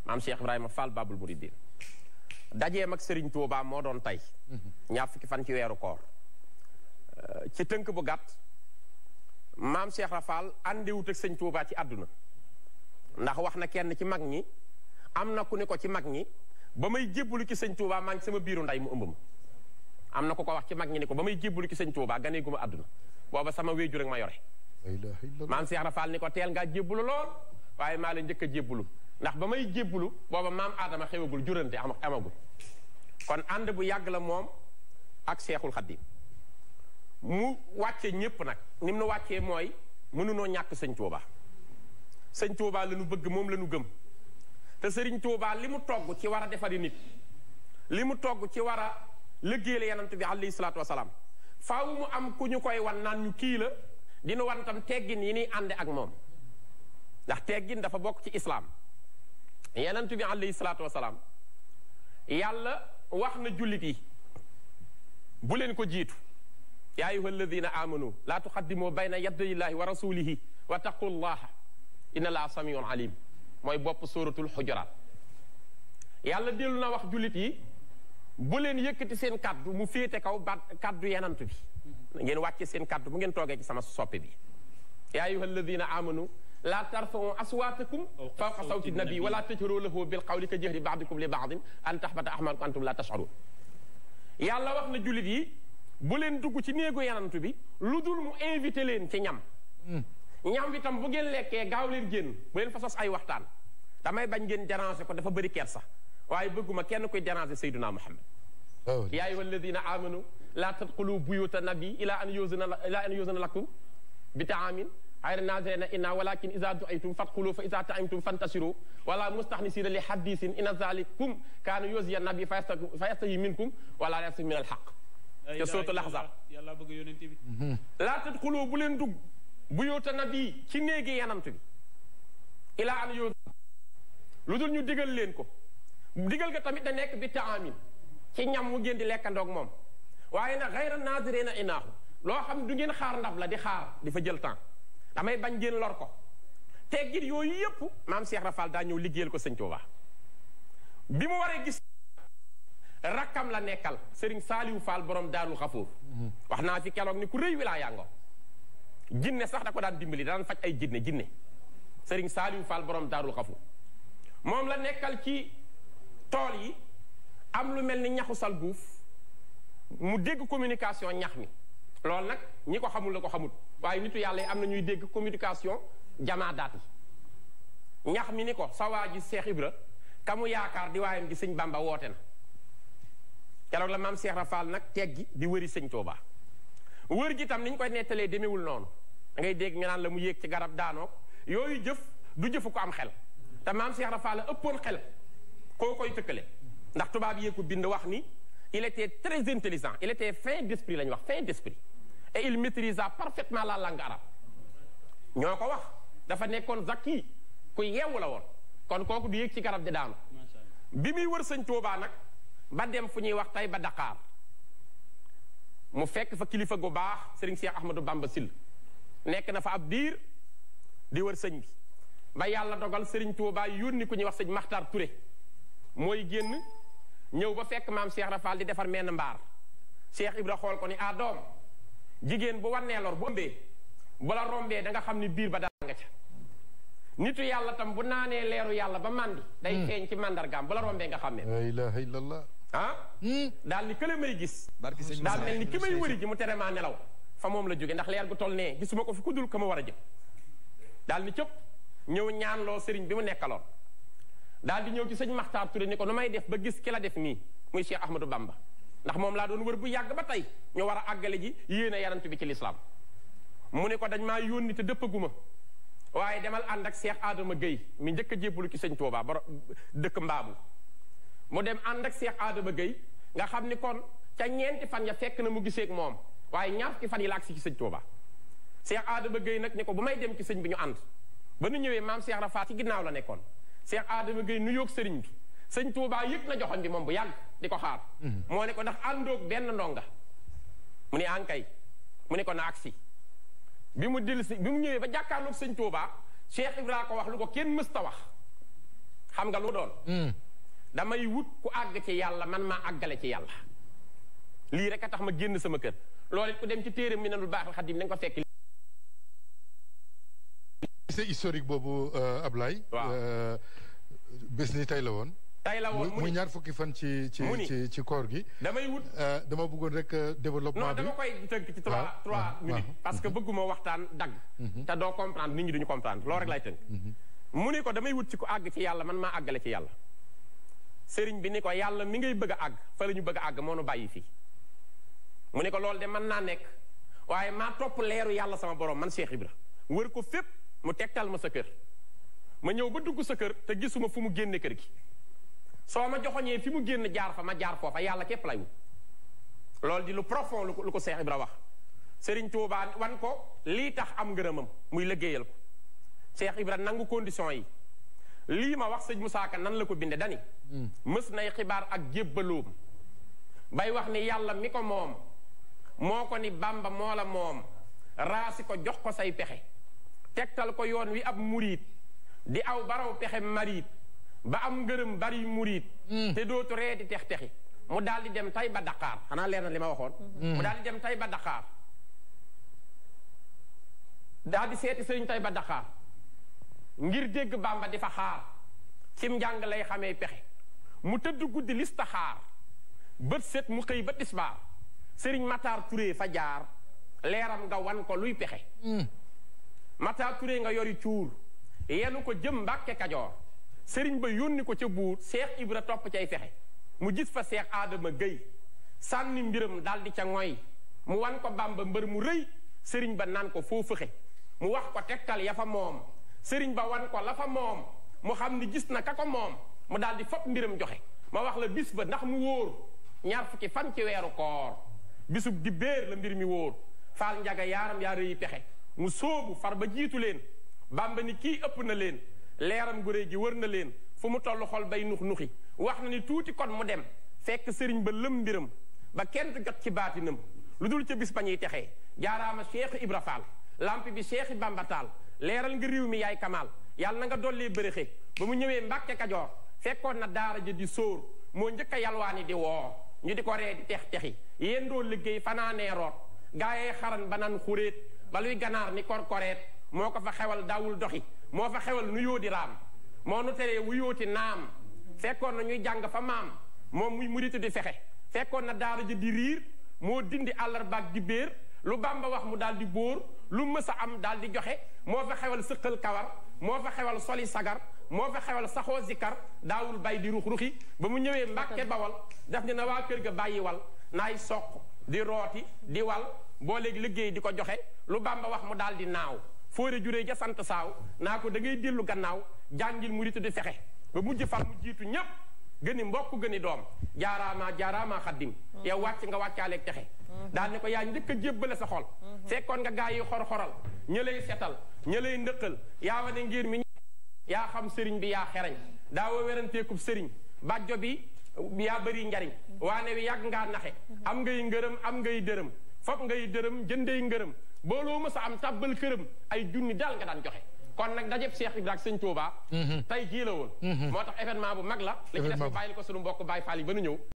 maam Cheikh Ibrahima Fall Babul Mouridine dajeem ak Serigne Touba moo doon tey ñaar fukki fan ci weeru koor ci tënk bu gàtt maam Cheikh Rafal àndiwut ak sëñ Touba ci àdduna ndax wax na kenn ci mag ñi am na ku ne ko ci mag ñi ba may jébbalu ci sëñ Touba maa ngi sama biiru nday mu ëmb ma am na ku ko wax ci mag ñi ni ko ba may jébbalu ci sëñ Touba ganee gu ma àdduna booba sama wéeju rek ma yore maam Cheikh Rafal ni ko teel ngaa jébbalu lool waaye maa la njëkk a jébbalu ndax ba may jébbalu booba maam Adama xewagul jurante amagul kon ànd bu yàgg la moom ak Seexul Xaddim mu wàcce ñépp nag ni mu nu wàccee mooy mënunoo ñàkk sëñ Touba sëñ Touba la ñu bëgg moom la ñu gëm te sëriñ Touba li mu togg ci war a defari nit li mu togg ci war a liggéeyal yonent bi alayhi salaatu wasalaam faaw mu am ku ñu koy wan naan ñu kii la dina wan tam teggin yi ni ànde ak moom ndax teggin dafa bokk ci islaam yonent bi alayhi salaatu wasalaam yàlla wax na jullit yi bu leen ko jiitu yaa ayyuha alladina amanu laa tuqaddimu bayna yaday illahi wa rasulihi wa taqullaha inna laa samiun alim mooy bopp suratul xujuraat yàlla dellu na wax jullit yi bu leen yëkkati seen kaddu mu féete kaw ba kaddu yenant bi ngeen wàcce seen kaddu bu ngeen toogee ci sama soppe bi yaa ayyuha alladina amanu laa tarfa'u aswaatakum fawqa sawti nabi wala tajharu lahu bil qawli ka jahri ba'dikum li ba'din an tahbata a'malukum antum la tash'urun yàlla wax na jullit yi bu leen dugg ci néegu yanantu bi lu dul mu invité leen ci ñam ñam bi tam bu ngeen lekkee gaaw leen génn bu leen fa sos ay waxtaan damay bañ ngeen déranger ko dafa bëri kersa waaye bëgguma kenn koy déranger Seydina Muhammad yaa ayyuha alladina amanu laa tadxulu buyuta nabi ila an yuzana lakum bi ta'amin xayra naazirina inna walakin iza du'itum fadxulu fa iza ta'imtum fantasiru wala mustaxnisina li hadisin inna zalikum kaana yuziya nabi fa yastahi minkum wala yastahi min alxaq te sootu laxzab yàlla bëgg yonent bi laa tadxulu bu leen dugg buyuta nabi ci néegi yanant bi ila an yuzana lu dul ñu digal leen ko digal ga tamit da nekk bi ta'amin ci ñam mu ngeen di lekkandoog moom waaye nag xayra naazirina inaahu loo xam du ngeen xaar ndab la di xaar di fa jël temps damay bañ ngeen lor ko teggit yooyu yëpp maam Cheikh Rafal daa ñëw liggéeyal ko sëñ Touba bi mu waree gis rakkam la nekkal Serigne Saliou Fall borom Daarul Xafuur wax naa fi keroog ni ku rëy wilaa yàngo jinne sax da ko daan dimbali daan faj ay jinne Serigne Saliou Fall borom Daarul Xafuur moom la nekkal ci tool yi am lu mel ni ñaxu salguuf mu dégg communication ñax mi loolu nag ñi ko xamul la ko xamul waaye nitu yàlla yi am na ñuy dégg communication jamaadaat yi ñax mi ni ko sa waa ji Cheikh Ibra ka mu yaakaar di waayam gi sëñ Bamba woote na keroog la maam Cheikh Rafal nag teggi di wëri sëñ Touba wër gi tam ni ñu koy nettalee demewul noonu da ngay dégg nga naan la mu yéeg ci garab daanoog yooyu jëf du jëfu ko am xel te maam Cheikh Rafal la ëppoon xel koo koy tëkkale ndax tubaab yee ko bind wax ni il était très intelligent il était fin d'esprit la ñu wax fin d'esprit et il maîtrisa parfaitement la langue arabe ñoo ko wax dafa nekkoon zaki ku yeewu la woon kon kooku du yéeg ci garab di daanu bi muy wër sëñ Touba nag ba dem fu ñuy wax tay ba Dakar mu fekk fa kilifa gu baax Serigne Cheikh Ahmadou Bamba Sil nekk na fa ab diir di wër sëñ bi ba yàlla dogal Serigne Touba yónni ku ñuy wax sëñ Makhtar Touré mooy génn ñëw ba fekk maam Cheikh Rafal di defar menn mbaar Cheikh Ibra xool ko ni ah doom jigéen bu wannee lor bu ëmbee bu la rombee da nga xam ni biir ba dara nga ca nitu yàlla tam bu naanee leeru yàlla ba màndi day feeñ ci màndargaam bu la rombee nga xàmmee la ilaha illallah daal ni kële may gis daal mel ni ki may wëri ji mu tere maa nelaw fa moom la jóge ndax leer gu toll nee gisuma ko fi ku dul ka ma war a jëm daal ni cëpp ñëw ñaanloo sëriñ bi mu nekkaloon daal di ñëw ci sëñ Makhtar Touré ni ko nu may def ba gis ki la def nii muy Cheikh Ahmadou Bamba ndax moom laa doon wër bu yàgg ba tey ñu war a àggale ji yéene yanant bi ci lislaam mu ne ko dañ maa yónni te dëppaguma waaye demal ànd ak Cheikh Adama Gueye mi njëkk a jébbalu ci sëñ Touba ba dëkk Mbaabu mu dem ànd ak Cheikh Adama Gueye nga xam ni kon ca ñeenti fan ya fekk na mu giseeg moom waaye ñaar fukki fan yi la agsi ci sëñ Touba Cheikh Adama Gueye nag ni ko bu may dem ci sëñ bi ñu ànd ba nu ñëwee maam Cheikh Rafal ci ginnaaw la nekkoon Cheikh Adama Gueye nuyoog sëriñ bi sëñ Touba yëg na joxoñ bi moom bu yàgg di ko xaar moo ne ko ndax àndoog benn ndonga mu ne ankay mu ne ko na agsi bi mu ñëwee ba jàkkaarloog sëñ Touba Cheikh Ibra ko wax lu ko kenn mësta wax xam nga lu doon damay wut ku àgg ci yàlla man maa àggale ci yàlla lii rek a tax ma génn sama kër loolu it ku dem ci téere Minanul Baaxil Xadim da nga ko fekk c'est historique boobu Ablaye bés ni tey la woon muy ñaar fukki fan ci koor gi damay wut dama bëggoon rek développement non dama koy tënk ci trois minutes parce que bëgguma waxtaan dagg te doo comprendre nit ñi duñu comprendre loolu rek lay tënk mu ni ko damay wut ci ku àgg ci yàlla man maa àggale ci yàlla sëriñ bi ni ko yàlla mi ngay bëgg a àgg fa la ñu bëgg a àgg moo nu bàyyi fii mu ni ko loolu de mën naa nekk waaye maa topp leeru yàlla sama borom man Cheikh Ibra wër ko fépp mu tegtal ma sa kër ma ñëw ba dugg sa kër te gisuma fu mu génne kër gi soo ma joxoñee fi mu génn jaar fa ma jaar foofa yàlla képp lay wut loolu di lu profond lu ko Cheikh Ibra wax Serigne Touba wan ko lii tax am ngërëmam muy liggéeyal ko Cheikh Ibra nangu condition yi lii ma wax sëñ Moussa Ka nan la ko binde dani mës nay xibaar ak jébbaloom bay wax ni yàlla mi ko moom moo ko ni Bamba moo la moom raasi ko jox ko say pexe tegtal ko yoon wi ab muriit di aw baraw pexe mariit ba am ngërëm bari muriit te dootu ree di tex-texi mu daal di dem tay ba Dakar xanaa leer na li ma waxoon mu daal di dem tay ba Dakar daal di seeti sëriñ tay ba Dakar ngir dégg Bamba di fa xaar cim njàng lay xamee pexe mu tëdd guddi listaxaar bët set mu xëy ba tisbaar sëriñ Matar Touré fa jaar leeram nga wan ko luy pexe Matar Touré nga yori cuur yenu ko jëm Mbàkke Kajoor sëriñ ba yónni ko ca buur Seex Ibra topp cay fexe mu gis fa Seex Adama Gueye sànni mbiram daal di ca ngoy mu wan ko Bamba mbër mu rëy sëriñ ba naan ko foo fëxe mu wax ko tegtal ya fa moom sëriñ ba wan ko la fa moom mu xam ni gis na ka ko moom mu daal di fopp mbiram joxe ma wax la bis ba ndax mu wóor ñaar fukki fan ci weeru koor bisub di béer la mbir mi wóor faal njaga yaaram yaa rëyi pexe mu sóobu far ba jiitu leen Bamba ni kii ëpp na leen leeram gu réy gi wër na leen fu mu toll xol bay nux nuxi wax na ni tuuti kon mu dem fekk sëriñ ba lëm mbiram ba kenn jot ci baatinam lu dul ca bis ba ñuy texee jaaraama Cheikh Ibra Fall lamp bi Cheikh Bamba Taal leeral nga réew mi yaay kamaal yàlla na nga dollee bërëxe ba mu ñëwee Mbàkke Kajoor fekkoon na daara ja di sóor moo njëkk a yalwaani di woo ñu di ko ree di tex-texi yéen doo liggéey fanaanee root gaayee xaran ba nan xuréet ba luy ganaar ni korkoreet moo ko fa xewal daawul doxi moo fa xewal nu yóodi raam moo nu teree wu yóoti naam fekkoon na ñuy jàng fa maam moom muy muritu di fexe fekkoon na daara ja di riir moo dindi àllarbaak di béer lu Bamba wax mu daal di bóor lu mës a am daal di joxe moo fa xewal sëqal kawar moo fa xewal soli sagar moo fa xewal saxoo zikar daawul bay di rux-ruxi ba mu ñëwee Mbàkke Bawal daf ne na waa kër ga bàyyi wal naay soq di rooti di wal boo léegi liggéey di ko joxe lu Bamba wax mu daal di naaw fóore juree ja sant saaw naa ko da ngay dellu gannaaw jàngil muritu di fexe ba mujj far mu jiitu ñépp gëni mbokk gëni doom jaaraamaa xaddim yow wàcc nga wàccaaleeg texe daal ne ko yaa njëkk a jébbale sa xol fekkoon nga gaa yi xor-xoral ña lay setal ña lay ndëqal yaa wane ngir mi yaa xam sëriñ bi yaa xereñ daawa weranteekub sëriñ bàjjo bi yaa bëri njariñ waane wi yàgg ngaa naxe am ngay ngërëm am ngay dërëm foog ngay dërëm jëndey ngërëm booloo ma sa am tàbbal këram ay junni daal nga daan joxe kon nag dajeb Cheikh Ibra ak sëñ Touba tey jii la woon moo tax événement bu mag la li ci des bàyyil ko sunu mbokk Baay Faal yi ba nu ñëw